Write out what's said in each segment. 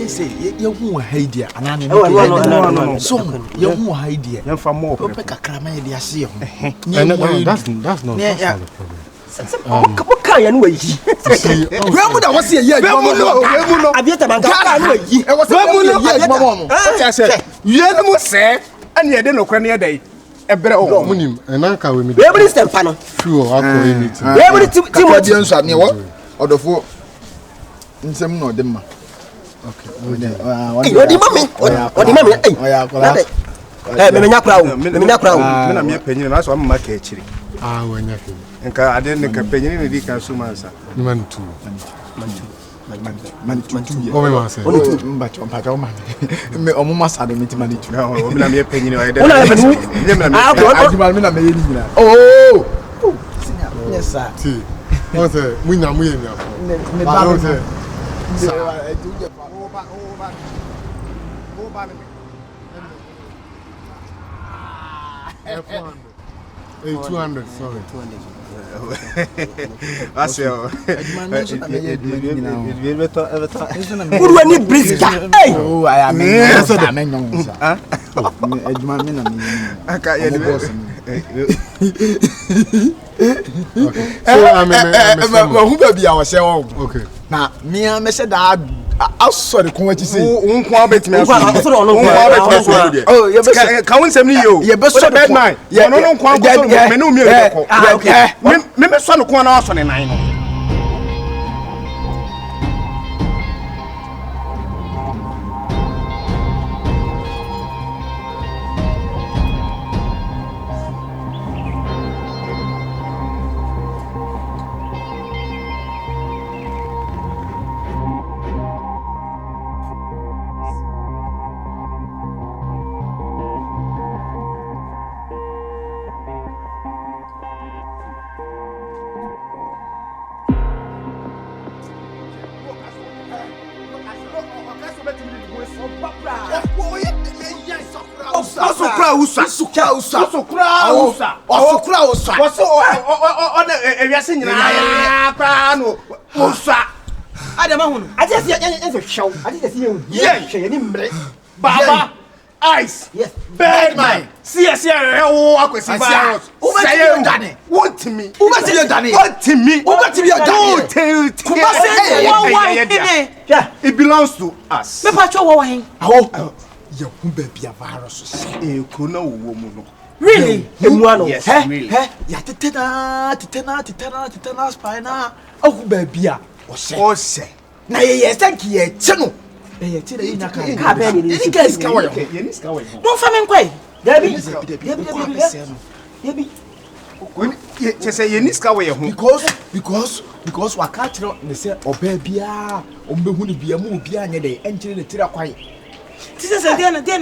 say you who idea and I no. So you who idea. You for more. Kakra ma dey see ho. That's not the problem. What can you know? Where would I was here? Yeah, no. Abieta man ka no yi. I was here. Say, you no say, and you dey no kra na dey. Ebre o. Munim, and anka we me. We be step pa no. Sure, akọ anything. We be Timothy nso ne wo. Odofo. Nsem no dem ma. Okay. Odi mami. Me nya kra o. Me na me panyin na so am ma ka akiri. Wanya fe. Nka ade ne ka panyin ne di ka so mansa. Man too. Man tu. Come on, say. Mpacho man. Me omuma sado me timani tu. O me na me panyin o ede. Aduma me na me yeni nyina. Oh. Yes sir. See. What's it? Munya muye mi afọ. Me ba me say. F100. 200, sorry. 200. That's your. Who do I need brisk? Hey. Oh, I am. Yes, I am. Huh? Edman me na me. Aka ye Okay. So I'm who be our show. okay. Na me me say that outside ko wachi say. Unko abetimi aso. Oh, you be can we say me yo. You be so bad man. Yeah, no nko aso me no mi e ko. Okay. Me so no ko na aso ne nan no. Baba ice. Yes. Bad man. See, virus. Want me. It belongs to us. You who be a virus. Really? Yes, really. Ya tetena spina. Oh baby. O say. Na ye thank you chenu. Ye tira ina ka. Ka be ni. Ni guys ka wo. Don't fa me kwai. Debi. When you say you niska we because wa ka tiro ne say oba bia o mbe hu ni bia mu bia anye de enchire ne tira kwai. This is a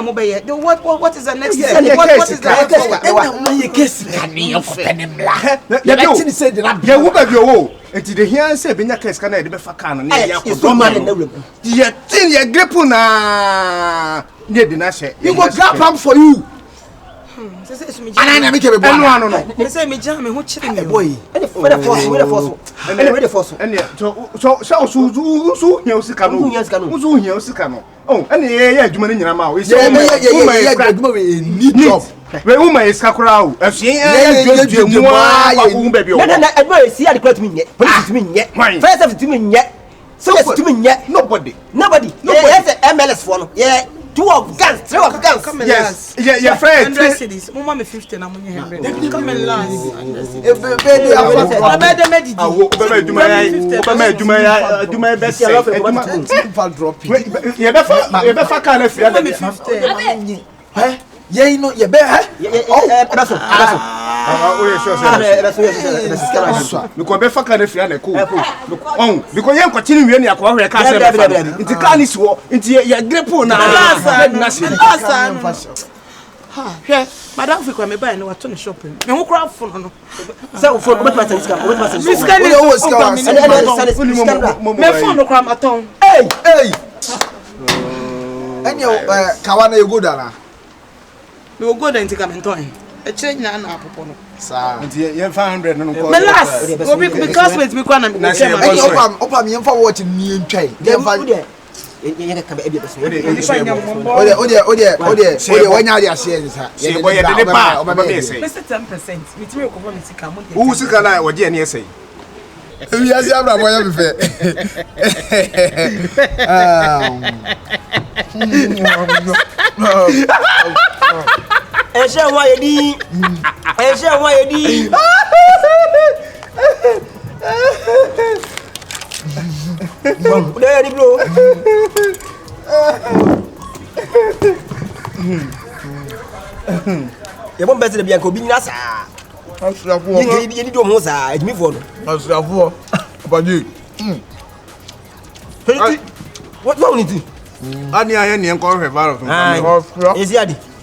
mo be what is the next step? What is the case? Can you penimla? You actually said that you will be your enti de here say benya case kana e de be fa kan na ya ko man na wura ye tin ye grip na ne de na she you go grab am for you ana make be boy no say me jam me ho chire me boy we the force so here usika no oh ene ye adwuma ni nyina ma we say ye adwuma we need job we woman is kakura o afie ye mu a wo ba bi o na adwuma si ade kura tumi nye police tumi nye first safety tumi nye so tumi nye nobody yes MLS for no yeah 2 of guns 3 of guns come yes yeah friend 100 cities mama me 50 na money 100 come and last adwuma best drop ye be fa kan afia na 50 yeah no ye be that's because be fa kan afia na ko because ye nkwachini wie ne akwa hwe ka se nti kan ni siwo nti ye grepo na hwe madam fi kwa me buy no wato no shopping me ho kra fo no say for me pass this car me phone no kra maton hey any kawana you go dala me go there nti ka menton e change na na apopo no sa nti ye 500 no ko me last go be classmate me kwa na me opa me yemfa watch ni ntwai You can be a person. When you are saying that, Mr. 10%. With me, come on. Who's the guy or Jenny say? Yes, I'm not going to fair. And shall why you and shall why you there, bro. You won't better be a cobinasa. You need to move. It's me for but you. What wrong with you? I need any call Is he?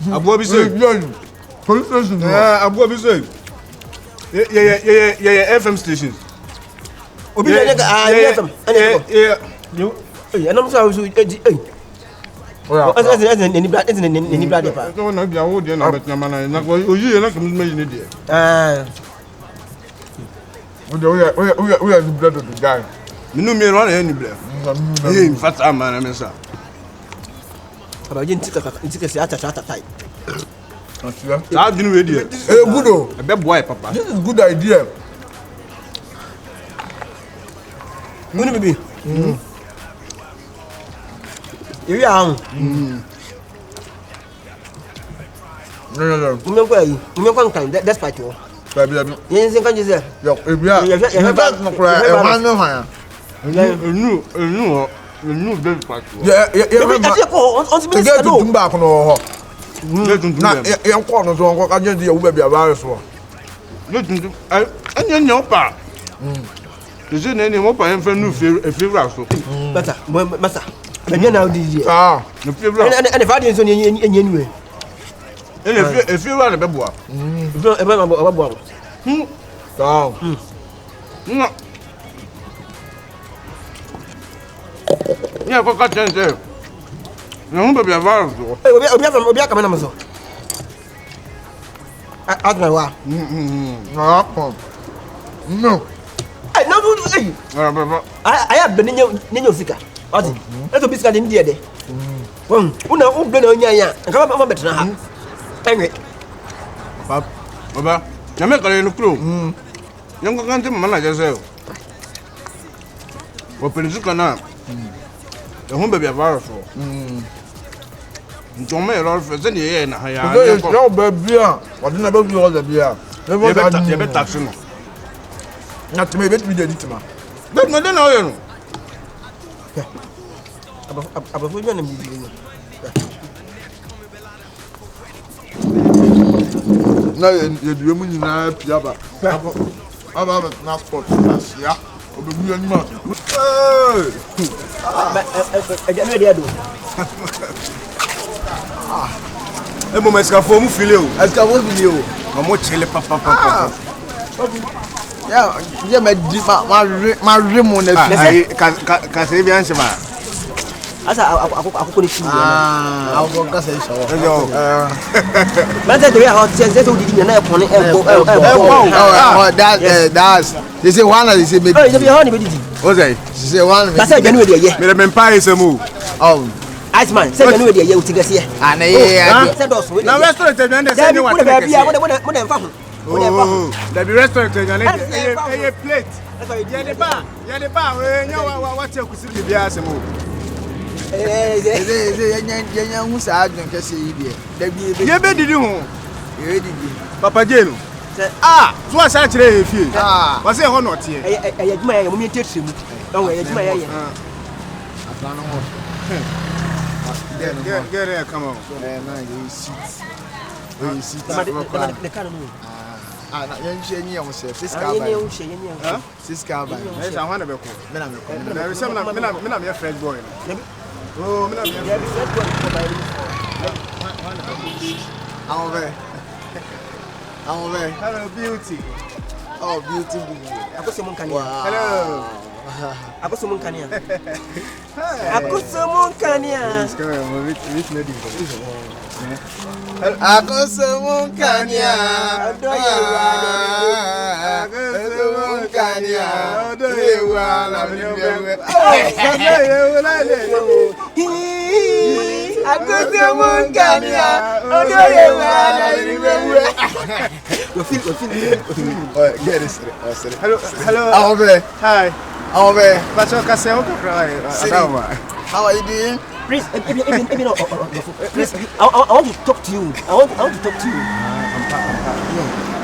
I'm going to say, police station. I'm going to say, yeah, FM stations. Yeah, I'm sorry. Any blood isn't any blood. I don't know if you're old enough, but I'm not going to you. You're not going to make an idiot. We are the blood of the guy. You know me around any blood. In fact, I'm an MSR. But I didn't take a type. I've been with you. Good, a bad boy, Papa. This is a good idea. Maybe. You are. No. Despite you. Yes, can you say? You back. Yeah, for cut chance there. No, baby, a virus. We are coming on. I don't know. No. I have been in your figure. That's a biscuit in the day. Well, who don't know ya? And come on, better now. Anyway, Baba, you make a little crew. Young country manager yourself. What police can now? The home baby a virus. Don't make a lot of any air and I have no baby. What didn't I do all the beer? Never got taxing. Not to make it with the little. But no, no. About no, you do mean now, Piaba. I'm a transport. Yeah, é bom, mas café um filho. As cavos viu. Vamos chile papa. Yeah, my rim na aí, casei bem chama. Asa aku conheci. Aku kasa isso. Mas é do ya você do dia na pone that's they say one they say maybe. Oh, you be honey be di. O sei. They say one. That's a January ye. Me me pai esse mu. Oh. Ice man, say January ye uti gase. Ah na ye. Na restaurant dey dey say ni wa. Mo dey fa ho. Oh, there be restaurant dey dey plate. Yeah the bar we nya wa che kusi bi ase mu. Yeah, musa adun kese yi de ye be didi ho ye didi papa jenu so asa kire e fie wa se ho no tie adwuma ya mo mi tetri mu don we adwuma ya afano ho get come on na you sit the car no na yen hye ni yam se fiska ba ba yen hye fiska ba e sa ho na be ko me na me fresh boy oh, me na me fresh boy hello beauty oh beauty akoso mon kania hello akoso mon kania akoso mon kania which lady akoso mon kania Hello. Hi. How are you doing? Please, please, I want to talk to you. I want to talk to you.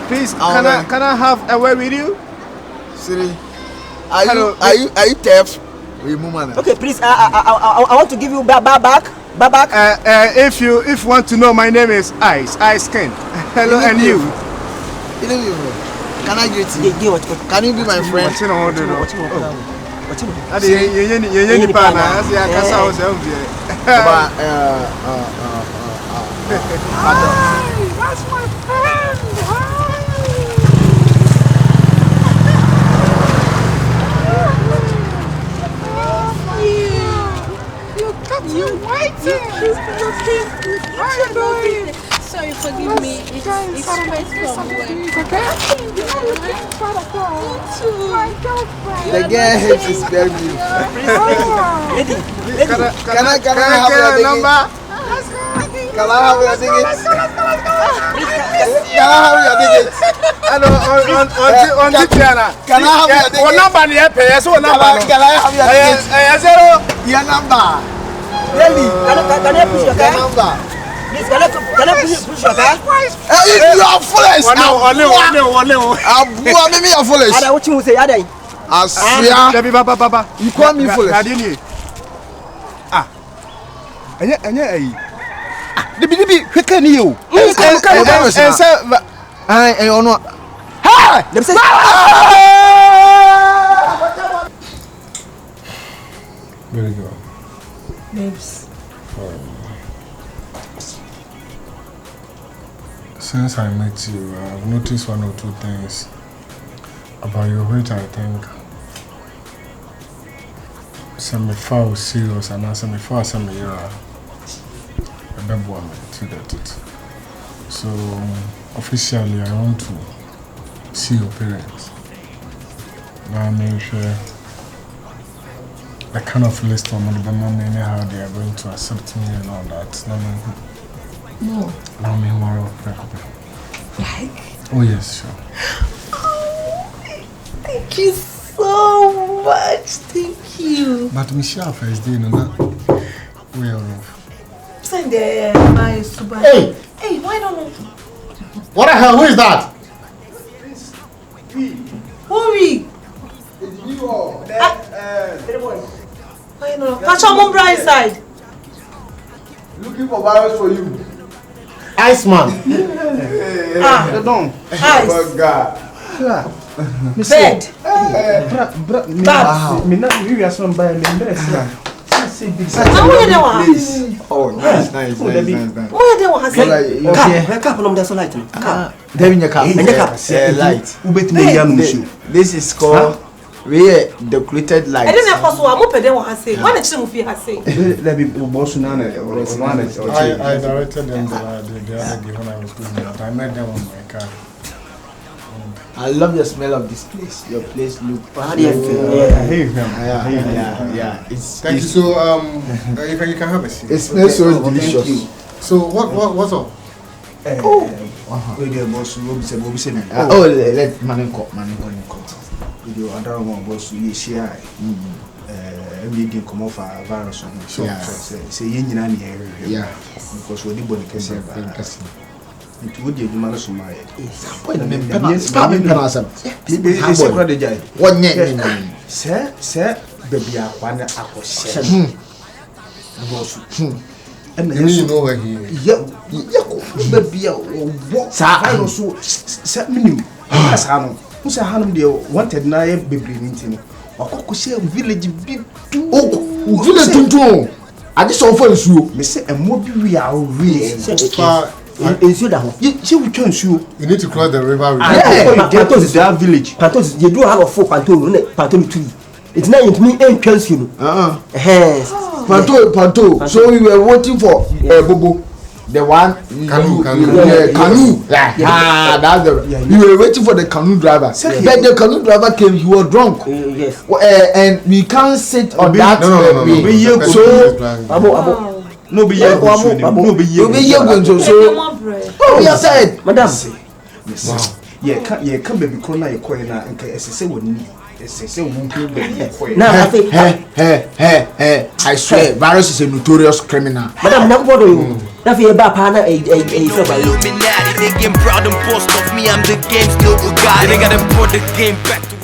Please, can I have a word with you? Siri, are you deaf? Okay, please, I want to give you back. If you want to know, my name is Ice Ken. Hello, and you? Can I greet you? Can you be my friend? That's my friend. You kept you waiting. How are you doing? Sorry, forgive me. It's straight from work. The girl is very beautiful. Can I have your number? Can I have your ticket? Can I have your ticket? On the piano. Can I have your ticket? What number do you pay? Can I have your ticket? Your number. Really? Can I push your car? Your number. Please, can I push your car? You are foolish. Maybe you are foolish. Ada, what you say? Ada. Asia. You call me foolish. Dibi, where can you? Very good. Babes. Since I met you, I've noticed one or two things about you which I think some foul serious and some foul some year. To get it. So officially I want to see your parents. Now make sure the kind of list of money how they are going to accept me and all that. No. Now me more Like? Oh yes, sure. Oh, thank you so much. Thank you. But Michelle first day no that way off. Send the my super. Hey, why don't what the hell? Who is that? Hurry. Why not? Catch your mom right side. Looking for virus for you. Iceman. Ice. Bed. Oh, nice. This is called decorated light. I didn't have to. I'm open. What say? What did you say? I directed them the other day when I was going out. I met them on my car. I love the smell of this place. Your place look. How do you feel? Yeah. Thank you. So you can have a seat. It smells so delicious. So what's up? Let man go. Video other one boss we share. We did come off a virus on so say yen na yeah, because we did body case. It would be man so my. Sir, baby, I want to acquisition. And you know where he is. Baby, what? So set me. As Hanum, who said Hanum, dear, wanted na baby meeting. Or share village big village to I just offer you. Miss a mobile we are real. Is you that? She will turn you. You need to cross the river. Pantos is their village. Pantos, you do have a four panto tree. It's not into me and you. Panto. So we were waiting for Bobo. The one Canoe. Canoe. That's the. You were waiting for the canoe driver. But the canoe driver came. He was drunk. Yes. And we can't sit on that. No. So. No be here. No be here. So we are said, Madam. Yeah, come baby corner you call na nke esese woni. Esese won pe baby call. Now I say hey. I swear, Virus is a notorious criminal. Madam, now what do you? Now for your partner Illuminati, they get proud and boast of me. I'm the game still Bugatti. They gotta put the game back to